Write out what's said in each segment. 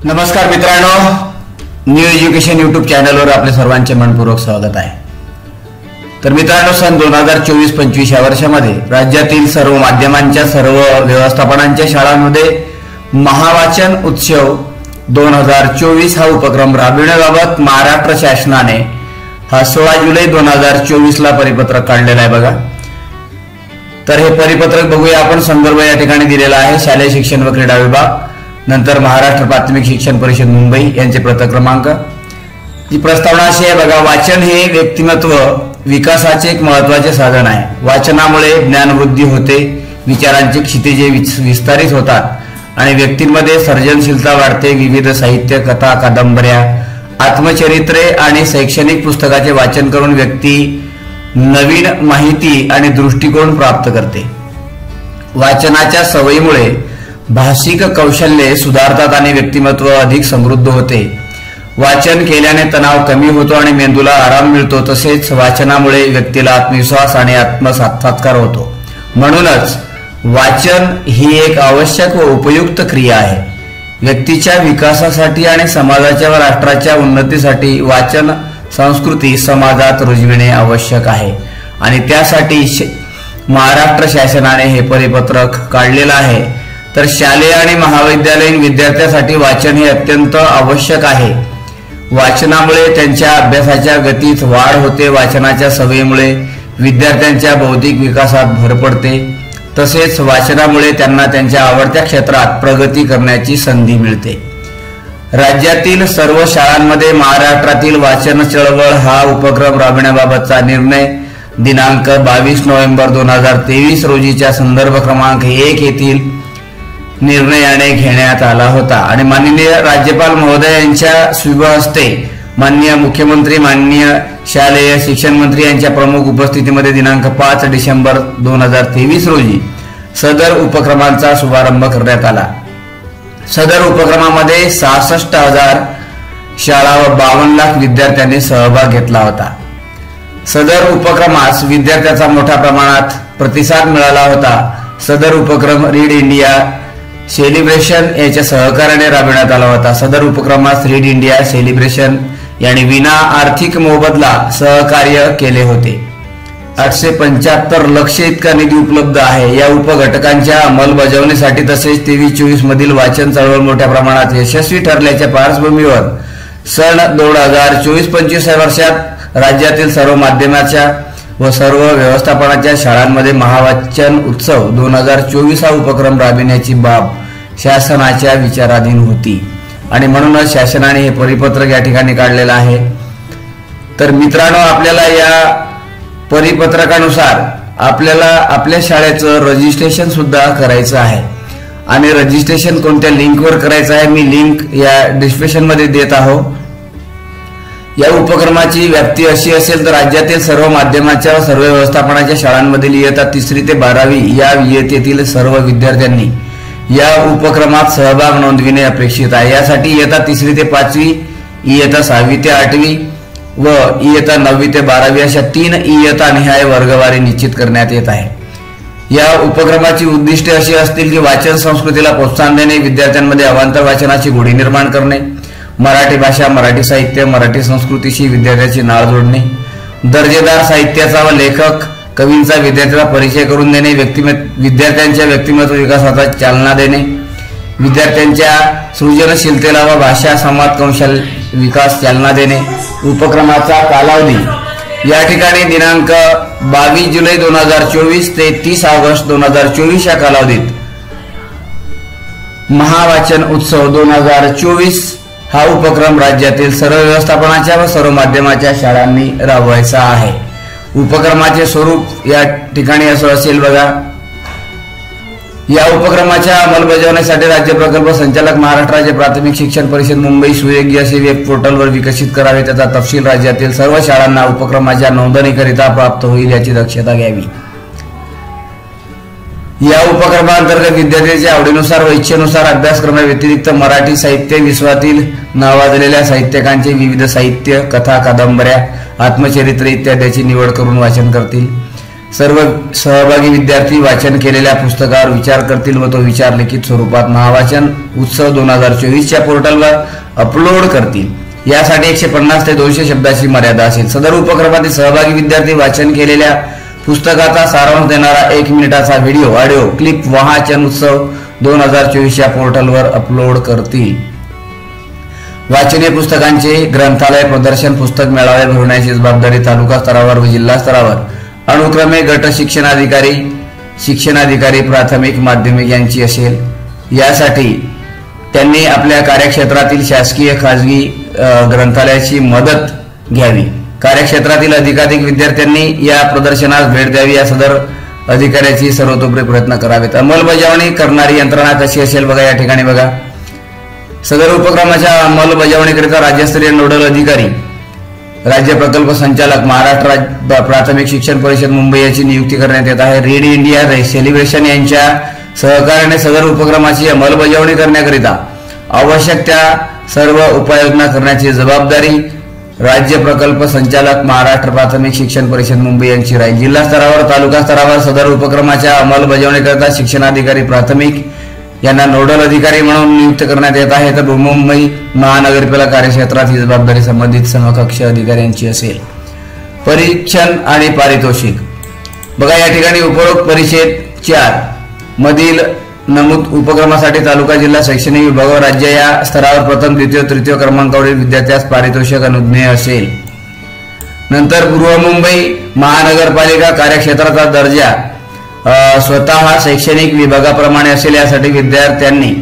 नमस्कार मित्रांनो, new education YouTube चॅनलवर आपले सर्वांचे मनपूर्वक स्वागत आहे। तर मित्रांनो, सन 2024-25 या वर्षामध्ये राज्यातील सर्व माध्यमांच्या सर्व व्यवस्थापनांच्या शाळांमध्ये महावाचन उत्सव 2024 हा उपक्रम राबविण्याबाबत महाराष्ट्र शासनाने 16 जुलै 2024 ला परिपत्रक काढलेला आहे बघा। तर हे परिपत्रक बघूया आपण। संदर्भ या ठिकाणी दिलेला आहे, शालेय शिक्षण व क्रीडा विभाग, नंतर महाराष्ट्र प्राथमिक शिक्षण परिषद मुंबई यांचे पत्रक क्रमांक। ही प्रस्तावना अशी आहे बघा, वाचन हे व्यक्तिमत्व विकासाचे एक महत्त्वाचे साधन आहे। वाचनामुळे ज्ञानवृद्धी होते, विचारांची क्षितिजे विस्तारित होतात आणि व्यक्तींमध्ये सर्जनशीलता वाढते। विविध साहित्य, कथा, कादंबऱ्या, आत्मचरित्रे आणि शैक्षणिक पुस्तकाचे वाचन करून व्यक्ती नवीन माहिती आणि दृष्टिकोन प्राप्त करते। वाचनाच्या सवयीमुळे भाषिक कौशल्ये सुधारतात आणि व्यक्तिमत्व अधिक समृद्ध होते। वाचन केल्याने तणाव कमी होतो आणि मेंदूला आराम मिळतो। तसेच वाचनामुळे व्यक्तीला आत्मविश्वास आणि आत्मसाक्षात्कार होतो। म्हणूनच वाचन ही एक आवश्यक व उपयुक्त क्रिया आहे। व्यक्तीच्या विकासासाठी आणि समाजाच्या व राष्ट्राच्या उन्नतीसाठी वाचन संस्कृती समाजात रुजविणे आवश्यक आहे आणि त्यासाठी महाराष्ट्र शासनाने हे परिपत्रक काढलेलं आहे। तर शालेय आणि महाविद्यालयीन विद्यार्थ्यांसाठी वाचन हे अत्यंत आवश्यक आहे। वाचनामुळे त्यांच्या अभ्यासाच्या गतीत वाढ होते। वाचनाच्या सवयीमुळे विद्यार्थ्यांच्या बौद्धिक विकासात भर पडते। तसेच वाचनामुळे त्यांना त्यांच्या आवडत्या क्षेत्रात प्रगती करण्याची संधी मिळते। राज्यातील सर्व शाळांमध्ये महाराष्ट्रातील वाचन चळवळ हा उपक्रम राबविण्याबाबतचा निर्णय दिनांक 22 नोव्हेंबर 2023 रोजीच्या संदर्भ क्रमांक 1 येथील निर्णयाने घेण्यात आला होता आणि माननीय राज्यपाल महोदय यांच्या शुभ हस्ते माननीय मुख्यमंत्री, माननीय शालेय शिक्षण मंत्री यांच्या प्रमुख उपस्थितीमध्ये दिनांक 5 डिसेंबर 2023 रोजी सदर उपक्रमांचा शुभारंभ करण्यात आला। सदर उपक्रमामध्ये 66,000 शाळा व 52 लाख विद्यार्थ्यांनी सहभाग घेतला होता। सदर उपक्रमास विद्यार्थ्यांचा मोठ्या प्रमाणात प्रतिसाद मिळाला होता। सदर उपक्रम रीड इंडिया सेलिब्रेशन याच्या सहकार्याने राबविण्यात आला होता। सदर उपक्रमास रीड इंडिया सेलिब्रेशन यांनी विना आर्थिक मोबदला सहकार्य केले होते। 875 लक्ष इतका निधी उपलब्ध आहे। या उपघटकांच्या अंमलबजावणीसाठी तसेच 23-24 मधील वाचन चळवळ मोठ्या प्रमाणात यशस्वी ठरल्याच्या पार्श्वभूमीवर सन 2024-25 या वर्षात राज्यातील सर्व माध्यमाच्या व सर्व व्यवस्थापनाच्या शाळांमध्ये महावाचन उत्सव 2024 हा उपक्रम राबविण्याची बाब शासनाच्या विचाराधीन होती आणि म्हणूनच शासनाने हे परिपत्रक या ठिकाणी काढलेलं आहे। तर मित्रांनो, आपल्याला या परिपत्रकानुसार आपल्याला आपल्या शाळेचं रजिस्ट्रेशन सुद्धा करायचं आहे आणि रजिस्ट्रेशन कोणत्या लिंकवर करायचं आहे मी लिंक या डिस्क्रिप्शन मध्ये देत आहो। या उपक्रमाची व्याप्ती अशी असेल तर राज्यातील सर्व माध्यमाच्या व सर्व व्यवस्थापनाच्या शाळांमधील इयत्ता 3री ते 12वी या इयत्तेतील सर्व विद्यार्थ्यांनी या उपक्रमात सहभाग नोंदविणे अपेक्षित आहे। यासाठी इयत्ता 3री ते 5वी, इयत्ता 6वी ते 8वी व इयत्ता 9वी ते 12वी अशा 3 इयत्ता निहाय वर्गवारी निश्चित करण्यात येत आहे। या उपक्रमाची उद्दिष्टे अशी असतील की वाचन संस्कृतीला प्रोत्साहन देणे, विद्यार्थ्यांमध्ये अवांतर वाचनाची गोडी निर्माण करणे, मराठी भाषा, मराठी साहित्य, मराठी संस्कृतीशी विद्यार्थ्यांची नाळ जोडणे, दर्जेदार साहित्याचा व लेखक कवींचा विद्यार्थ्यांना परिचय करून देणे, विद्यार्थ्यांच्या व्यक्तिमत्व विकासाला चालना देणे, विद्यार्थ्यांच्या सृजनशीलतेला व भाषा संवाद कौशल्य विकास चालना देणे। उपक्रमाचा कालावधी या ठिकाणी दिनांक 22 जुलै 2024 ते 30 ऑगस्ट 2024 या कालावधीत महावाचन उत्सव 2024 हा उपक्रम राज्यातील सर्व व्यवस्थापनाच्या व सर्व माध्यमाच्या शाळांनी राबवायचा आहे। उपक्रमाचे स्वरूप या ठिकाणी असं असेल बघा। या उपक्रमाच्या अंमलबजावणीसाठी राज्य प्रकल्प संचालक महाराष्ट्र राज्य प्राथमिक शिक्षण परिषद मुंबई सुयोग्य असे वेब पोर्टलवर विकसित करावे। त्याचा तपशील राज्यातील सर्व शाळांना उपक्रमाच्या नोंदणीकरिता प्राप्त होईल याची दक्षता घ्यावी। या उपक्रमांतर्गत विद्यार्थ्यांच्या आवडीनुसार व इच्छेनुसार अभ्यासक्रमाव्यतिरिक्त मराठी साहित्य, विश्वातील नावाजलेल्या साहित्यकांचे विविध साहित्य, कथा, कादंबऱ्या, आत्मचरित्रे इत्यादीची निवड करून वाचन करतील। सर्व सहभागी विद्यार्थी वाचन केलेल्या पुस्तकावर विचार करतील व तो विचार लिखित स्वरूपात महावाचन उत्सव 2024च्या पोर्टलवर अपलोड करतील। यासाठी 150 ते 200 शब्दाची मर्यादा असेल। सदर उपक्रमातील सहभागी विद्यार्थी वाचन केलेल्या पुस्तकाचा सारांश देणारा 1 मिनिटाचा व्हिडिओ ऑडिओ क्लिप महावाचन उत्सव 2024च्या पोर्टलवर अपलोड करतील। वाचनीय पुस्तकांचे ग्रंथालय प्रदर्शन पुस्तक मेळावे भरवण्याची जबाबदारी तालुका स्तरावर व जिल्हा स्तरावर अनुक्रमे गट शिक्षणाधिकारी प्राथमिक माध्यमिक यांची असेल। यासाठी त्यांनी आपल्या कार्यक्षेत्रातील शासकीय खाजगी ग्रंथालयाची मदत घ्यावी। कार्यक्षेत्रातील अधिकाधिक विद्यार्थ्यांनी या प्रदर्शनास भेट द्यावी। या सदर अधिकाऱ्याची सर्वतोपरी प्रयत्न करावेत। अंमलबजावणी करणारी यंत्रणा कशी असेल बघा, या ठिकाणी बघा। सदर उपक्रमाच्या अंमलबजावणीकरिता राज्यस्तरीय नोडल अधिकारी राज्य प्रकल्प संचालक महाराष्ट्र प्राथमिक शिक्षण परिषद मुंबई याची नियुक्ती करण्यात येत आहे। रीड इंडिया सेलिब्रेशन यांच्या सहकार्याने सदर उपक्रमाची अंमलबजावणी करण्याकरिता आवश्यक त्या सर्व उपाययोजना करण्याची जबाबदारी राज्य प्रकल्प संचालक महाराष्ट्र प्राथमिक शिक्षण परिषद मुंबई यांची राहील। जिल्हा स्तरावर तालुका स्तरावर सदर उपक्रमाच्या अंमलबजावणीकरिता शिक्षणाधिकारी प्राथमिक यांना नोडल अधिकारी म्हणून नियुक्त करण्यात येत आहे। तर मुंबई महानगरपालिका कार्यक्षेत्रात ही जबाबदारी संबंधित समकक्ष अधिकाऱ्यांची असेल। परीक्षण आणि पारितोषिक बघा, या ठिकाणी उपरोक्त परिच्छेद 4 मधील नमूद उपक्रमासाठी तालुका जिल्हा शैक्षणिक विभाग राज्य या स्तरावर प्रथम द्वितीय तृतीय क्रमांकावरील विद्यार्थ्यास पारितोषिक अनुज्ञेय असेल। नंतर बृहन्मुंबई महानगरपालिका कार्यक्षेत्राचा दर्जा स्वतः शैक्षणिक विभागाप्रमाणे असेल। यासाठी विद्यार्थ्यांनी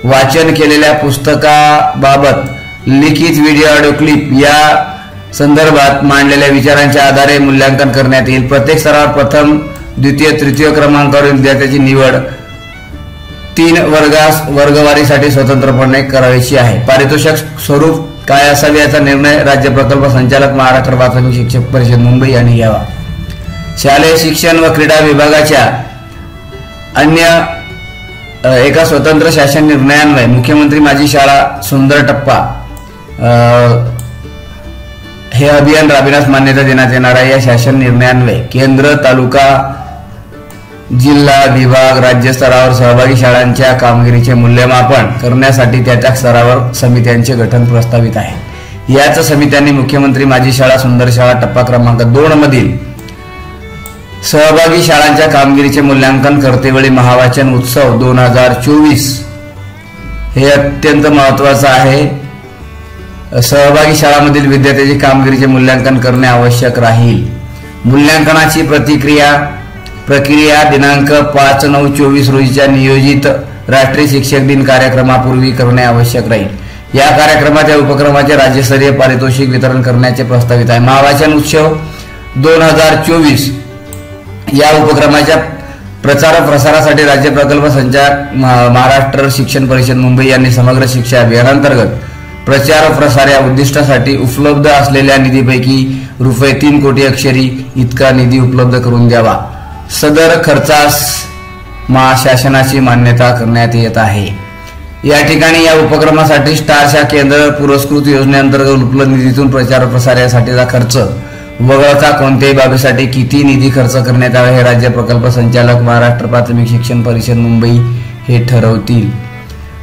वाचन केलेल्या पुस्तकाबाबत लिखित व्हिडिओ ऑडिओ क्लिप या संदर्भात मांडलेल्या विचारांच्या आधारे मूल्यांकन करण्यात येईल। प्रत्येक स्तरावर प्रथम द्वितीय तृतीय क्रमांकावरील विद्यार्थ्याची निवड 3 वर्गवारीसाठी स्वतंत्रपणे करायची आहे। पारितोषिक स्वरूप काय असावे याचा निर्णय राज्य प्रकल्प संचालक महाराष्ट्र प्राथमिक शिक्षक परिषद मुंबई यांनी घ्यावा। शालेय शिक्षण व क्रीडा विभागाच्या अन्य एका स्वतंत्र शासन निर्णयान्वये मुख्यमंत्री माझी शाळा सुंदर टप्पा हे अभियान राबविण्यास मान्यता देण्यात येणार आहे। या शासन निर्णयान्वये केंद्र तालुका जिल्हा विभाग राज्य स्तरावर सहभागी शाळांच्या कामगिरीचे मूल्यमापन करण्यासाठी त्या स्तरावर समित्यांचे गठन प्रस्तावित आहे। याच समित्यांनी मुख्यमंत्री माझी शाळा सुंदर शाळा टप्पा क्रमांक 2 मधील सहभागी शाळांच्या कामगिरीचे मूल्यांकन करतेवेळी महावाचन उत्सव 2024 हे अत्यंत महत्त्वाचं आहे। सहभागी शाळांमधील विद्यार्थ्यांची कामगिरीचे मूल्यांकन करणे आवश्यक राहील। मूल्यांकनाची प्रक्रिया दिनांक 5/9/24 रोजीच्या नियोजित राष्ट्रीय शिक्षक दिन कार्यक्रमापूर्वी करणे आवश्यक राहील। या कार्यक्रमात या उपक्रमाचे राज्यस्तरीय पारितोषिक वितरण करण्याचे प्रस्तावित आहे। महावाचन उत्सव 2024 या उपक्रमाच्या प्रचार प्रसारासाठी राज्य प्रकल्प संचालक महाराष्ट्र शिक्षण परिषद मुंबई यांनी समग्र शिक्षा अभियानांतर्गत प्रचार प्रसार या उद्दिष्टासाठी उपलब्ध असलेल्या निधीपैकी ₹3 कोटी अक्षरी इतका निधी उपलब्ध करून द्यावा। सदर खर्चास महाशासनाची मान्यता करण्यात येत आहे। या ठिकाणी या उपक्रमासाठी स्टारच्या केंद्र पुरस्कृत योजनेअंतर्गत उपलब्ध निधीतून प्रचार प्रसार यासाठीचा खर्च वगळता कोणत्याही बाबीसाठी किती निधी खर्च करण्यात यावा हे राज्य प्रकल्प संचालक महाराष्ट्र प्राथमिक शिक्षण परिषद मुंबई हे ठरवतील।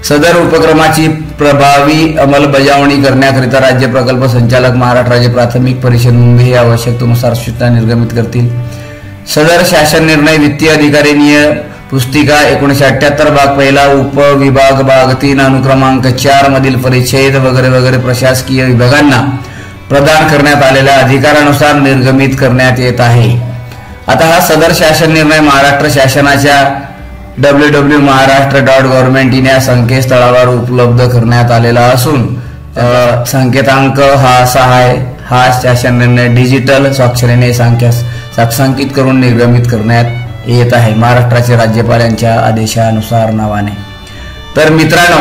सदर उपक्रमाची प्रभावी अंमलबजावणी करण्याकरिता राज्य प्रकल्प संचालक महाराष्ट्र राज्य प्राथमिक परिषद मुंबई हे आवश्यकतेनुसार सूचना निर्गमित करतील। सदर शासन निर्णय वित्तीय अधिकारी नियम पुस्तिका 1978 भाग पहिला उपविभाग भाग 3 अनुक्रमांक 4 मधील परिच्छेद वगैरे वगैरे प्रशासकीय विभागांना प्रदान करण्यात आलेल्या अधिकारानुसार निर्गमित करण्यात येत आहे। आता हा सदर शासन निर्णय महाराष्ट्र शासनाच्या www.maharashtra.government.in या संकेतस्थळावर उपलब्ध करण्यात आलेला असून संकेतांक हा असा आहे। हा शासन निर्णय डिजिटल स्वाक्षरीने साक्षांकित करून निर्गमित करण्यात येत आहे महाराष्ट्राचे राज्यपाल यांच्या आदेशानुसार नावाने। तर मित्रांनो,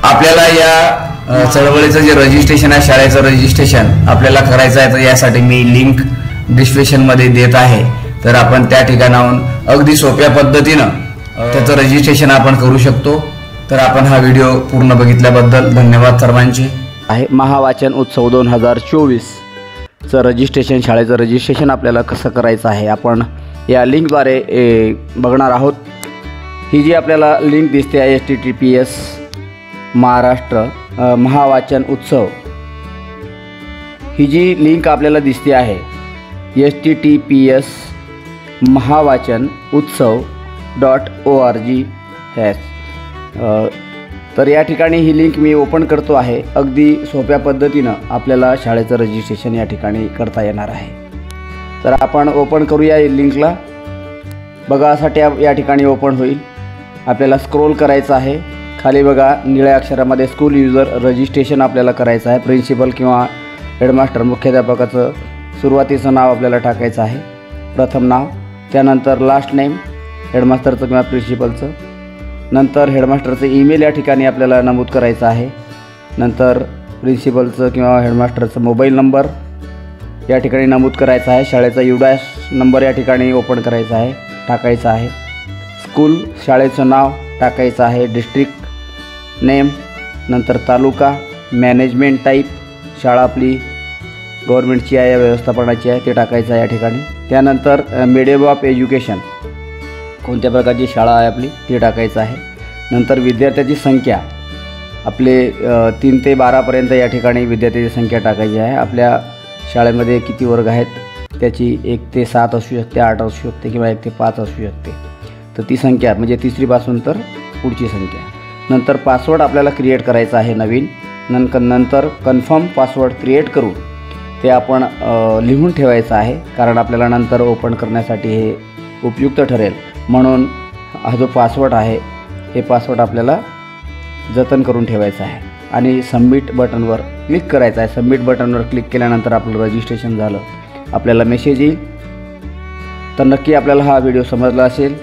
आपल्याला या चळवळीचं जे रजिस्ट्रेशन आहे, शाळेचं रजिस्ट्रेशन आपल्याला करायचं आहे, तर यासाठी मी लिंक डिस्क्रिप्शन मध्ये देत आहे। तर आपण त्या ठिकाणाहून अगदी सोप्या पद्धतीनं त्याचं रजिस्ट्रेशन आपण करू शकतो। तर आपण हा व्हिडिओ पूर्ण बघितल्याबद्दल धन्यवाद सर्वांचे। आहे महावाचन उत्सव 2024 रजिस्ट्रेशन, शाळेचं रजिस्ट्रेशन आपल्याला कसं करायचं आहे आपण या लिंकद्वारे बघणार आहोत। ही जी आपल्याला लिंक दिसते आहे https महाराष्ट्र महावाचन उत्सव, ही जी लिंक आपल्याला दिसते आहे https महावाचनउत्सव.org तर या ठिकाणी ही लिंक मी ओपन करतो आहे। अगदी सोप्या पद्धतीनं आपल्याला शाळेचं रजिस्ट्रेशन या ठिकाणी करता येणार आहे। तर आपण ओपन करूया या लिंकला। बघा असा टॅब या ठिकाणी ओपन होईल। आपल्याला स्क्रोल करायचं आहे, खाली बघा निळ्या अक्षरामध्ये स्कूल युजर रजिस्ट्रेशन आपल्याला करायचं आहे। प्रिन्सिपल किंवा हेडमास्टर मुख्याध्यापकाचं सुरुवातीचं नाव आपल्याला टाकायचं आहे, प्रथम नाव, त्यानंतर लास्ट नेम हेडमास्टरचं किंवा प्रिन्सिपलचं, नंतर हेडमास्टरचं ईमेल या ठिकाणी आपल्याला नमूद करायचं आहे, नंतर प्रिन्सिपलचं किंवा हेडमास्टरचं मोबाईल नंबर या ठिकाणी नमूद करायचा आहे, शाळेचा UDAS नंबर या ठिकाणी ओपन करायचा आहे, टाकायचा आहे, स्कूल शाळेचं नाव टाकायचं आहे, डिस्ट्रिक्ट नेम, नंतर तालुका, मॅनेजमेंट टाईप, शाळा आपली गव्हर्नमेंटची आहे या व्यवस्थापनाची आहे ते टाकायचं आहे या ठिकाणी, त्यानंतर मीडियम ऑफ एज्युकेशन कोणत्या प्रकारची शाळा आहे आपली ते टाकायचं आहे, नंतर विद्यार्थ्याची संख्या आपले 3 ते 12पर्यंत या ठिकाणी विद्यार्थ्याची संख्या टाकायची आहे। आपल्या शाळेमध्ये किती वर्ग आहेत त्याची 1 ते 7 असू शकते, 8 असू शकते किंवा 1 ते 5 असू शकते, तर ती संख्या म्हणजे 3री पासून तर पुढची संख्या। नंतर पासवर्ड आपल्याला क्रिएट करायचा आहे नवीन, नंतर कन्फर्म पासवर्ड क्रिएट करून ते आपण लिहून ठेवायचं आहे, कारण आपल्याला नंतर ओपन करण्यासाठी हे उपयुक्त ठरेल, म्हणून हा जो पासवर्ड आहे हे पासवर्ड आपल्याला जतन करून ठेवायचा आहे आणि सबमिट बटनवर क्लिक करायचं आहे। सबमिट बटनवर क्लिक केल्यानंतर आपलं रजिस्ट्रेशन झालं, आपल्याला मेसेज येईल। तर नक्की आपल्याला हा व्हिडिओ समजला असेल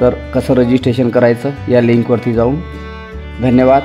तर कसं रजिस्ट्रेशन करायचं या लिंकवरती जाऊन। धन्यवाद।